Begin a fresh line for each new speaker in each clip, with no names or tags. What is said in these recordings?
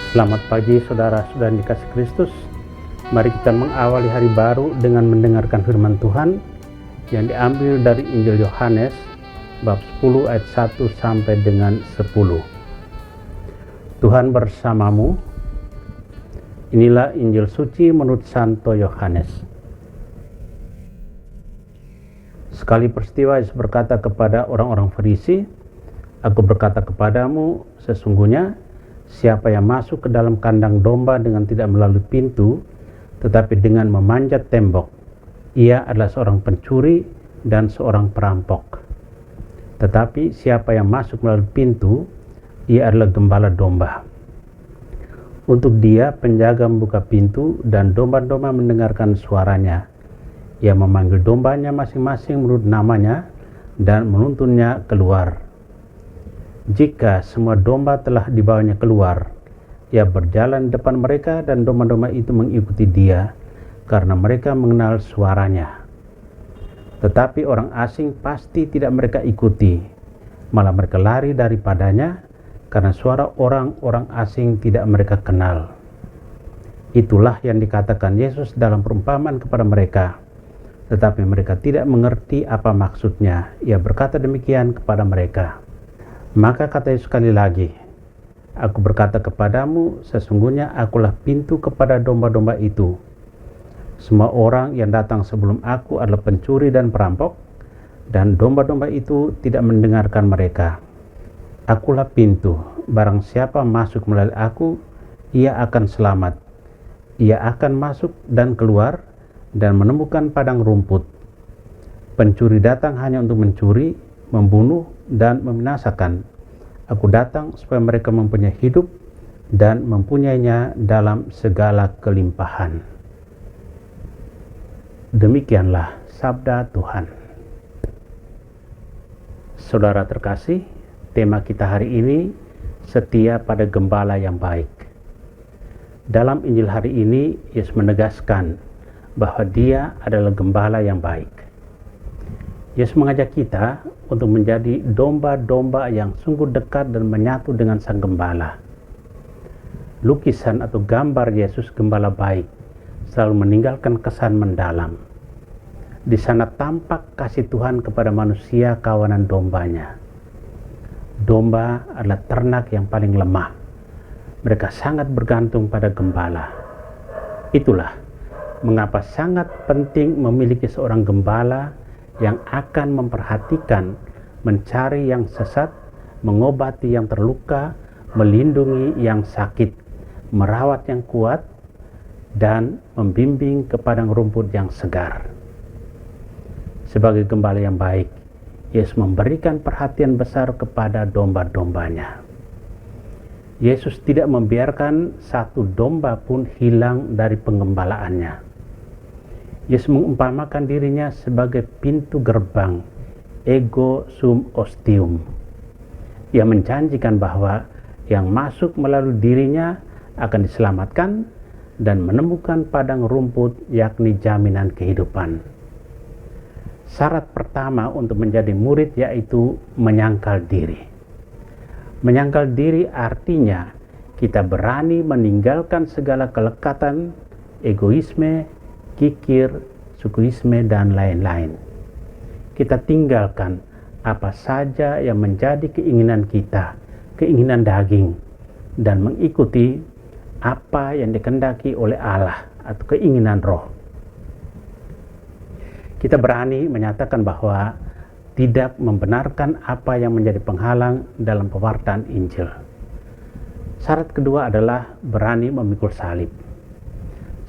Selamat pagi saudara-saudara yang dikasih Kristus. Mari kita mengawali hari baru dengan mendengarkan firman Tuhan yang diambil dari Injil Yohanes bab 10 ayat 1 sampai dengan 10. Tuhan bersamamu. Inilah Injil suci menurut Santo Yohanes. Sekali peristiwa Yesus berkata kepada orang-orang Farisi, "Aku berkata kepadamu, sesungguhnya siapa yang masuk ke dalam kandang domba dengan tidak melalui pintu, tetapi dengan memanjat tembok, ia adalah seorang pencuri dan seorang perampok. Tetapi siapa yang masuk melalui pintu, ia adalah gembala domba. Untuk dia penjaga membuka pintu dan domba-domba mendengarkan suaranya. Ia memanggil dombanya masing-masing menurut namanya dan menuntunnya keluar. Jika semua domba telah dibawanya keluar, ia berjalan depan mereka dan domba-domba itu mengikuti dia karena mereka mengenal suaranya. Tetapi orang asing pasti tidak mereka ikuti, malah mereka lari daripadanya karena suara orang-orang asing tidak mereka kenal." Itulah yang dikatakan Yesus dalam perumpamaan kepada mereka, tetapi mereka tidak mengerti apa maksudnya. Ia berkata demikian kepada mereka. Maka kata Yesus sekali lagi, "Aku berkata kepadamu, sesungguhnya akulah pintu kepada domba-domba itu. Semua orang yang datang sebelum aku adalah pencuri dan perampok, dan domba-domba itu tidak mendengarkan mereka. Akulah pintu, barang siapa masuk melalui aku, ia akan selamat. Ia akan masuk dan keluar dan menemukan padang rumput. Pencuri datang hanya untuk mencuri, membunuh, dan membinasakan. Aku datang supaya mereka mempunyai hidup dan mempunyainya dalam segala kelimpahan." Demikianlah sabda Tuhan. Saudara terkasih, tema kita hari ini setia pada gembala yang baik. Dalam Injil hari ini, Yesus menegaskan bahwa Dia adalah gembala yang baik. Yesus mengajak kita untuk menjadi domba-domba yang sungguh dekat dan menyatu dengan Sang Gembala. Lukisan atau gambar Yesus gembala baik selalu meninggalkan kesan mendalam. Di sana tampak kasih Tuhan kepada manusia kawanan dombanya. Domba adalah ternak yang paling lemah. Mereka sangat bergantung pada gembala. Itulah mengapa sangat penting memiliki seorang gembala yang akan memperhatikan, mencari yang sesat, mengobati yang terluka, melindungi yang sakit, merawat yang kuat, dan membimbing ke padang rumput yang segar. Sebagai gembala yang baik, Yesus memberikan perhatian besar kepada domba-dombanya. Yesus tidak membiarkan satu domba pun hilang dari penggembalaannya. Yesus mengumpamakan dirinya sebagai pintu gerbang, ego sum ostium. Ia menjanjikan bahwa yang masuk melalui dirinya akan diselamatkan dan menemukan padang rumput, yakni jaminan kehidupan. Syarat pertama untuk menjadi murid yaitu menyangkal diri. Menyangkal diri artinya kita berani meninggalkan segala kelekatan, egoisme, kikir, sukuisme, dan lain-lain. Kita tinggalkan apa saja yang menjadi keinginan kita, keinginan daging, dan mengikuti apa yang dikehendaki oleh Allah atau keinginan roh. Kita berani menyatakan bahwa tidak membenarkan apa yang menjadi penghalang dalam pewartaan Injil. Syarat kedua adalah berani memikul salib.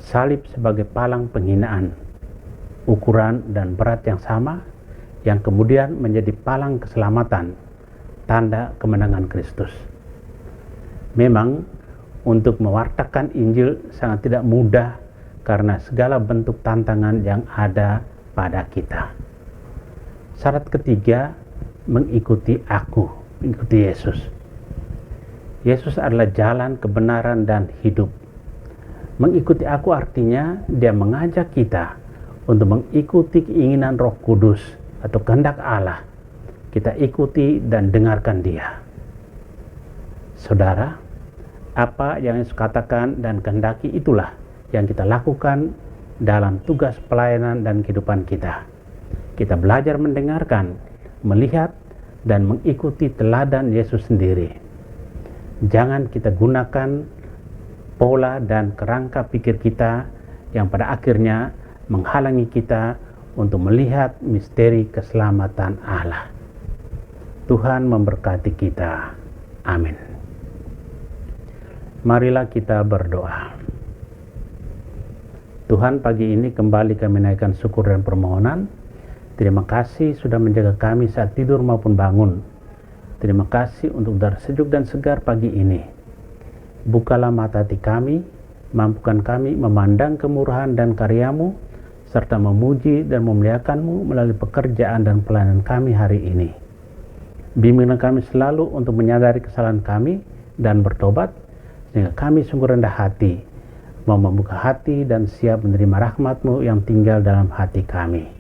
Salib sebagai palang penghinaan, ukuran dan berat yang sama, yang kemudian menjadi palang keselamatan, tanda kemenangan Kristus. Memang untuk mewartakan Injil sangat tidak mudah karena segala bentuk tantangan yang ada pada kita. Syarat ketiga, mengikuti aku, mengikuti Yesus. Yesus adalah jalan, kebenaran, dan hidup. Mengikuti aku artinya dia mengajak kita untuk mengikuti keinginan Roh Kudus atau kehendak Allah. Kita ikuti dan dengarkan dia. Saudara, Apa yang Yesus katakan dan kehendaki itulah yang kita lakukan dalam tugas pelayanan dan kehidupan kita. Kita belajar mendengarkan, melihat, dan mengikuti teladan Yesus sendiri. Jangan kita gunakan pola dan kerangka pikir kita yang pada akhirnya menghalangi kita untuk melihat misteri keselamatan Allah. Tuhan memberkati kita. Amin. Marilah kita berdoa. Tuhan, pagi ini kembali kami naikkan syukur dan permohonan. Terima kasih sudah menjaga kami saat tidur maupun bangun. Terima kasih untuk udara sejuk dan segar pagi ini. Bukalah mata hati kami, mampukan kami memandang kemurahan dan karya-Mu, serta memuji dan memuliakan-Mu melalui pekerjaan dan pelayanan kami hari ini. Bimbinglah kami selalu untuk menyadari kesalahan kami dan bertobat, sehingga kami sungguh rendah hati, mau membuka hati dan siap menerima rahmat-Mu yang tinggal dalam hati kami.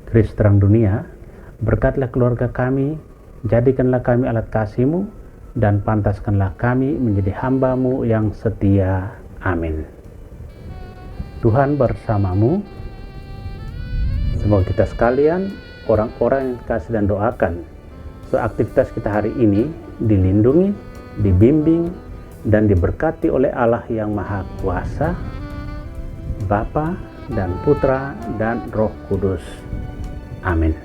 Kristus terang dunia, berkatlah keluarga kami, jadikanlah kami alat kasih-Mu, dan pantaskanlah kami menjadi hamba-Mu yang setia. Amin. Tuhan bersamamu. Semoga kita sekalian, orang-orang yang kasih dan doakan, aktivitas kita hari ini dilindungi, dibimbing, dan diberkati oleh Allah yang Maha Kuasa, Bapa dan Putra dan Roh Kudus. Amin.